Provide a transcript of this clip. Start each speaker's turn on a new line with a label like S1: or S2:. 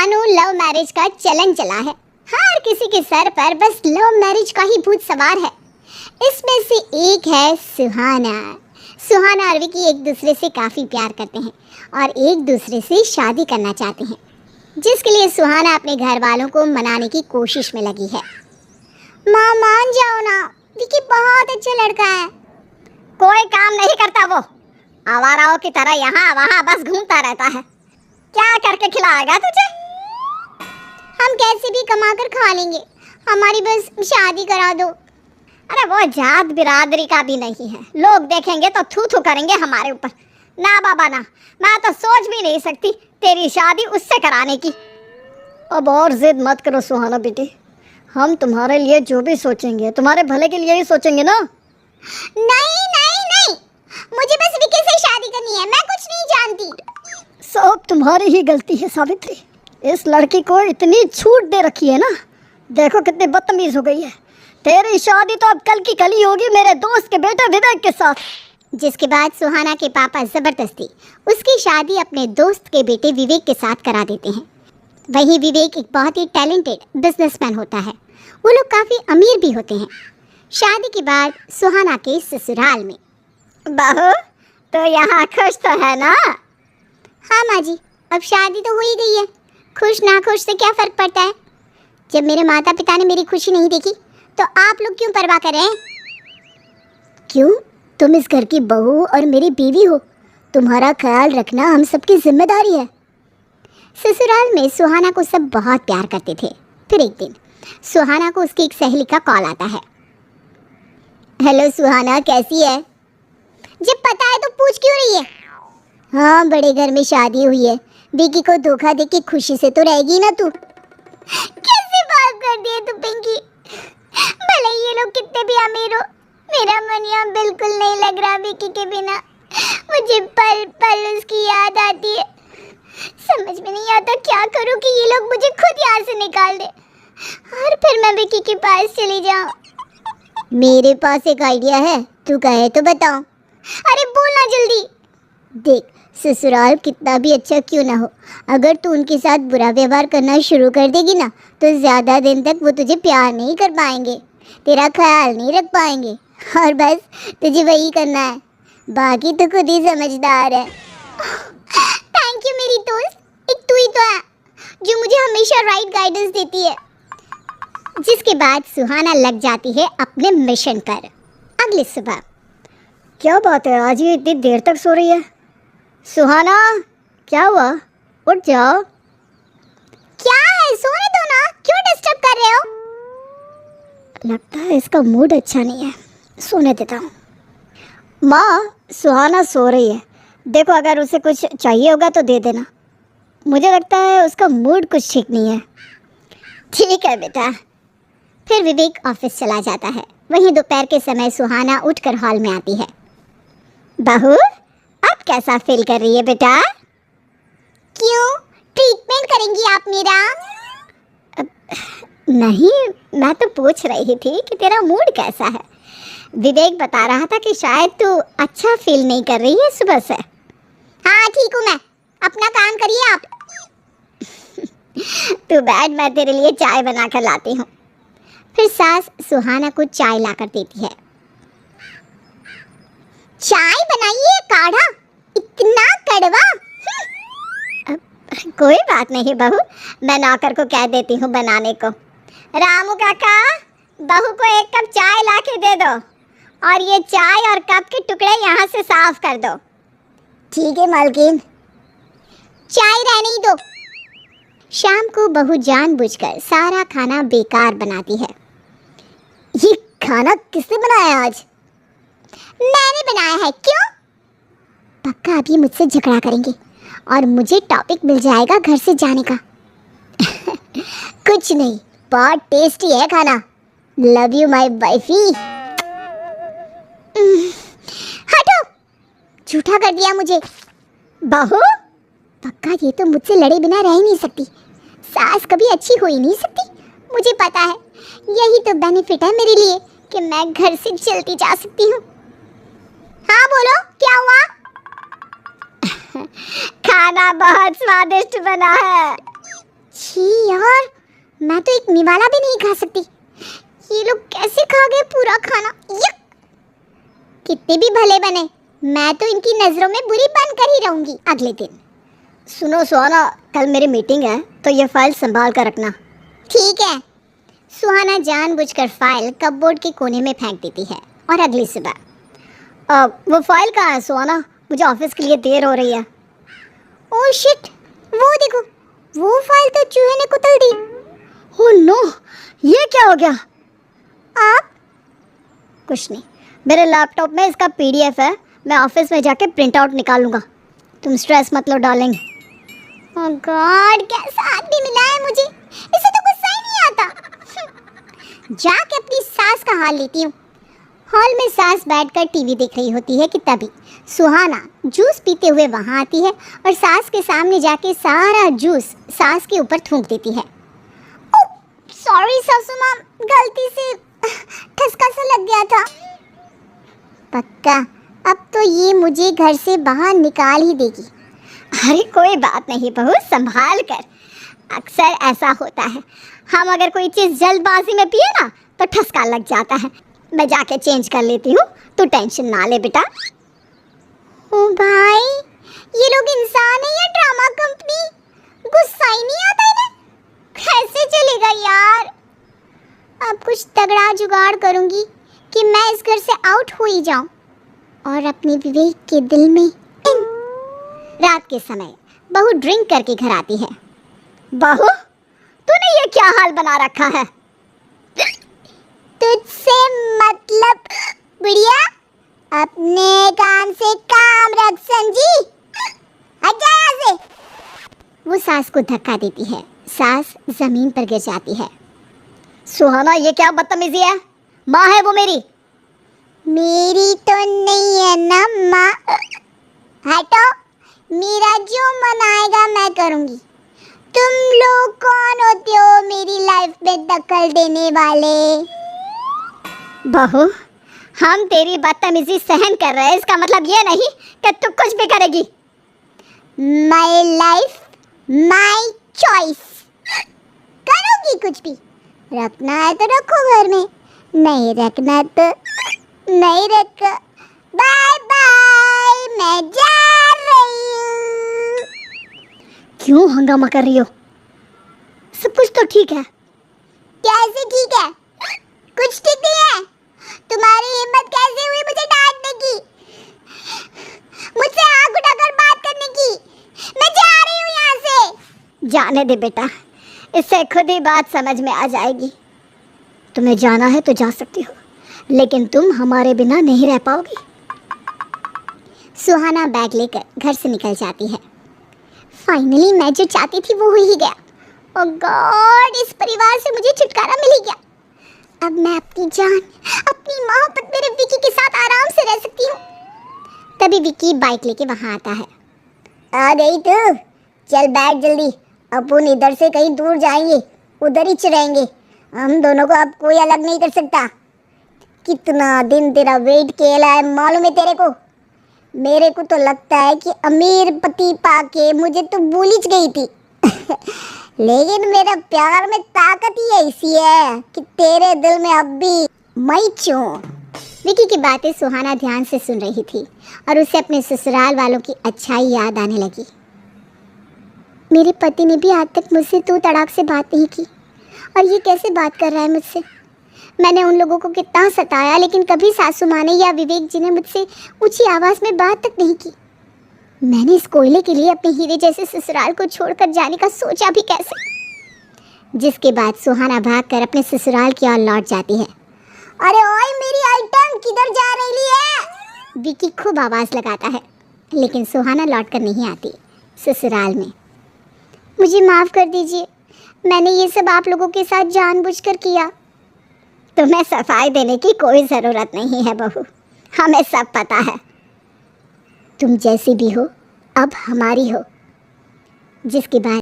S1: मानो love marriage का चलन चला है। हर किसी के सर पर बस लव मैरिज का ही भूत सवार है। इसमें से एक है सुहाना। सुहाना और विकी एक दूसरे से काफ़ी प्यार करते हैं और एक दूसरे से शादी करना चाहते हैं, जिसके लिए सुहाना अपने घर वालों को मनाने की कोशिश में लगी है। माँ मान जाओ ना, विकी बहुत अच्छा लड़का है। कोई काम नहीं करता वो, आवाराओं की तरह यहाँ वहाँ बस घूमता रहता है। क्या करके खिलाएगा तुझे? हम कैसे भी कमा कर खा लेंगे, हमारी बस शादी करा दो। अरे वो जात बिरादरी का भी नहीं है, लोग देखेंगे तो थू थू करेंगे हमारे ऊपर। ना बाबा ना, मैं तो सोच भी नहीं सकती तेरी शादी उससे कराने की।
S2: अब और जिद मत करो सुहाना बेटी, हम तुम्हारे लिए जो भी सोचेंगे तुम्हारे भले के लिए ही सोचेंगे ना।
S1: नहीं नहीं नहीं, मुझे बस विकी से शादी करनी है, मैं कुछ नहीं जानती।
S2: सब तुम्हारी ही गलती है सावित्री, इस लड़की को इतनी छूट दे रखी है ना। देखो कितनी बदतमीज हो गई है। तेरी शादी तो अब कल की कल ही होगी मेरे दोस्त के बेटे विवेक के साथ।
S1: जिसके बाद सुहाना के पापा जबरदस्ती उसकी शादी अपने दोस्त के बेटे विवेक के साथ करा देते हैं। वहीं विवेक एक बहुत ही टैलेंटेड बिजनेसमैन होता है। वो लोग काफ़ी अमीर भी होते हैं। शादी के बाद सुहाना के ससुराल में।
S2: बहू तो यहाँ खुश तो है ना?
S1: हाँ माँ जी, अब शादी तो हो ही गई है, खुश ना खुश से क्या फ़र्क पड़ता है। जब मेरे माता पिता ने मेरी खुशी नहीं देखी तो आप लोग क्यों परवाह कर रहे हैं?
S2: क्यों, तुम इस घर की बहू और मेरी बीवी हो, तुम्हारा ख्याल रखना हम सबकी जिम्मेदारी है।
S1: ससुराल में सुहाना को सब बहुत प्यार करते थे। फिर एक दिन सुहाना को उसकी एक सहेली का कॉल आता है।
S2: हेलो सुहाना, कैसी है?
S1: जब पता है तो पूछ क्यों रही है?
S2: हाँ, बड़े घर में शादी हुई है, विकी को धोखा दे के खुशी से तो रहेगी ना तू।
S1: कैसे बात कर दी है तू पिंकी? भले ये लोग कितने भी अमीर हो, मेरा मन यहाँ बिल्कुल नहीं लग रहा विकी के बिना। मुझे पल पल उसकी याद आती है। समझ में नहीं आता क्या करूँ कि ये लोग मुझे खुद यहाँ से निकाल दे और फिर मैं विकी के पास चली जाऊँ।
S2: मेरे पास एक आइडिया है, तू कहे तो बताओ।
S1: अरे बोलना जल्दी।
S2: देख, ससुराल कितना भी अच्छा क्यों ना हो, अगर तू उनके साथ बुरा व्यवहार करना शुरू कर देगी ना तो ज़्यादा दिन तक वो तुझे प्यार नहीं कर पाएंगे, तेरा ख्याल नहीं रख पाएंगे और बस तुझे वही करना है, बाकी तो खुद ही समझदार है।
S1: थैंक यू मेरी दोस्त, एक तू ही तो है जो मुझे हमेशा राइट गाइडेंस देती है। जिसके बाद सुहाना लग जाती है अपने मिशन पर। अगली सुबह।
S2: क्या बात है, आज ये इतनी देर तक सो रही है? सुहाना, क्या हुआ? उठ जाओ।
S1: क्या है, सोने दो ना, क्यों डिस्टर्ब कर रहे हो?
S2: लगता है इसका मूड अच्छा नहीं है, सोने देता हूँ। माँ, सुहाना सो रही है, देखो अगर उसे कुछ चाहिए होगा तो दे देना। मुझे लगता है उसका मूड कुछ ठीक नहीं है।
S1: ठीक है बेटा। फिर विवेक ऑफिस चला जाता है। वहीं दोपहर के समय सुहाना उठकर हॉल में आती है। बहू, अब कैसा फील कर रही है बेटा? क्यों, ट्रीटमेंट करेंगी आप मेरा?
S2: नहीं, मैं तो पूछ रही थी कि तेरा मूड कैसा है।
S1: विवेक बता रहा था कि शायद तू अच्छा फील नहीं कर रही है सुबह से। हाँ ठीक हूँ मैं, अपना काम करिए आप। तू बैठ, मैं तेरे लिए चाय बना कर लाती हूँ। फिर सास सुहाना को चाय लाकर देती है। चाय बनाइए, काढ़ा इतना कड़वा। कोई बात नहीं बहू, मैं नौकर को कह देती हूँ बनाने को। रामू काका, बहू को एक कप चाय ला के दे दो और ये चाय और कप के टुकड़े यहाँ से साफ कर दो।
S2: ठीक है मालकिन।
S1: चाय रहने ही दो। शाम को बहू जानबूझकर सारा खाना बेकार बनाती है।
S2: ये खाना किसने बनाया आज?
S1: मैंने बनाया है। क्यों? पक्का अभी मुझसे झगड़ा करेंगे और मुझे टॉपिक मिल जाएगा घर से जाने का।
S2: कुछ नहीं, बहुत टेस्टी है खाना। Love you my wifey.
S1: हटो, झूठा कर दिया मुझे।
S2: बहू,
S1: पक्का ये तो मुझसे लड़े बिना रह ही नहीं सकती। सास कभी अच्छी हो ही नहीं सकती, मुझे पता है। यही तो बेनिफिट है मेरे लिए कि मैं घर से चलती जा सकती हूँ। हाँ बोलो, क्या हुआ?
S2: खाना बहुत स्वादिष्ट बना है।
S1: छी यार, मैं तो एक निवाला भी नहीं खा सकती। ये लोग कैसे खा गए पूरा खाना। यक! कितने भी भले बने, मैं तो इनकी नजरों में बुरी बनकर ही रहूंगी। अगले दिन,
S2: सुनो सुहाना, कल मेरी मीटिंग है तो ये फाइल संभाल कर रखना।
S1: ठीक है। सुहाना जानबूझकर फाइल कपबोर्ड के कोने में फेंक देती है और अगली सुबह,
S2: वो फाइल कहाँ है सुहाना? मुझे ऑफिस के लिए देर हो रही है।
S1: ओह शिट, वो देखो, वो फाइल तो चूहे ने कुतल दी।
S2: ओह नो, ये क्या हो गया?
S1: आप?
S2: कुछ नहीं, मेरे लैपटॉप में इसका पीडीएफ है, मैं ऑफिस में जाके प्रिंट आउट निकालूंगा। तुम स्ट्रेस मत लो डार्लिंग।
S1: ओह गॉड, कैसा आदमी मिला है मुझे, इसे तो गुस्सा ही नहीं आता। जाके अपनी सास का हाल लेती हूँ। हॉल में सास बैठकर टीवी देख रही होती है कि तभी सुहाना जूस पीते हुए वहां आती है और सास के सामने जाके सारा जूस सास के ऊपर थूक देती है। ओह सॉरी सासू माँ, गलती से ठसका सा लग गया था। पक्का अब तो ये मुझे घर से बाहर निकाल ही देगी।
S2: अरे कोई बात नहीं बहू, संभाल कर। अक्सर ऐसा होता है, हम अगर कोई चीज़ जल्दबाजी में पिए ना तो ठसका लग जाता है। मैं जाके चेंज कर लेती हूँ, तू टेंशन ना ले बेटा।
S1: ओ भाई, ये लोग इंसान है या ड्रामा कंपनी? गुस्सा ही नहीं आता इन्हें। कैसे चलेगा यार। अब कुछ तगड़ा जुगाड़ करूंगी कि मैं इस घर से आउट हो ही जाऊं और अपने विवेक के दिल में।
S2: रात के समय बहू ड्रिंक करके घर आती है। बहू, तूने ये क्या हाल बना रखा है?
S1: तुझसे मतलब बुढ़िया, अपने काम से काम रख समझी। हट जा यहाँ से। वो सास को धक्का देती है, सास जमीन पर गिर जाती है।
S2: सुहाना, ये क्या बदतमीजी है? माँ है वो मेरी।
S1: मेरी तो नहीं है ना माँ। हटो, मेरा जो मन आएगा मैं करूँगी। तुम लोग कौन होते हो मेरी लाइफ में दखल देने वाले?
S2: बहू, हम तेरी बदतमीजी सहन कर रहे हैं, इसका मतलब ये नहीं कि तू कुछ भी करेगी।
S1: My life my choice. करूँगी कुछ भी। रखना है तो रखो घर में, नहीं रखना तो नहीं रखो। बाय बाय, मैं जा रही हूँ।
S2: क्यों हंगामा कर रही हो? सब कुछ तो ठीक है।
S1: कैसे ठीक है? कुछ ठीक नहीं है। तुम्हारी हिम्मत कैसे हुई मुझे डांटने की, मुझसे आंख उठाकर बात करने की? मैं जा रही हूँ यहाँ से।
S2: जाने दे बेटा, इससे खुद ही बात समझ में आ जाएगी। तुम्हें जाना है तो जा सकती हो, लेकिन तुम हमारे बिना नहीं रह पाओगी।
S1: सुहाना बैग लेकर घर से निकल जाती है। फाइनली मैं जो चाहती थी वो हो ही गया। ओह गॉड, इस परिवार से मुझे छुटकारा मिल ही गया। अब मैं अपनी जान, अपनी मोहब्बत मेरे विकी के साथ आराम से रह सकती हूँ। तभी विकी बाइक लेके वहाँ आता है।
S2: आ गई तू? चल बैठ जल्दी, अपन इधर से कहीं दूर जाएंगे, उधर ही रहेंगे। हम दोनों को अब कोई अलग नहीं कर सकता। कितना दिन तेरा वेट किया है मालूम है तेरे को? मेरे को तो लगता है कि अमीर पति पाके मुझे तो भूल ही गई थी। लेकिन मेरा प्यार में ताकत ही ऐसी है कि तेरे दिल में अब भी मैं चूं।
S1: विकी की बातें सुहाना ध्यान से सुन रही थी और उसे अपने ससुराल वालों की अच्छाई याद आने लगी। मेरे पति ने भी आज तक मुझसे तू तड़ाक से बात नहीं की, और ये कैसे बात कर रहा है मुझसे? मैंने उन लोगों को कितना सताया, लेकिन कभी सासू माँ ने या विवेक जी ने मुझसे ऊंची आवाज़ में बात तक नहीं की। मैंने इस कोयले के लिए अपने हीरे जैसे ससुराल को छोड़कर जाने का सोचा भी कैसे? जिसके बाद सुहाना भागकर अपने ससुराल की ओर लौट जाती है।
S2: अरे ओए मेरी आइटम किधर जा रही है?
S1: विकी खूब आवाज़ लगाता है, लेकिन सुहाना लौट कर नहीं आती ससुराल में। मुझे माफ़ कर दीजिए, मैंने ये सब आप लोगों के साथ जानबूझकर किया।
S2: तुम्हें सफाई देने की कोई ज़रूरत नहीं है बहू, हमें सब पता है।
S1: तुम जैसी भी हो अब हमारी हो। जिसके बाद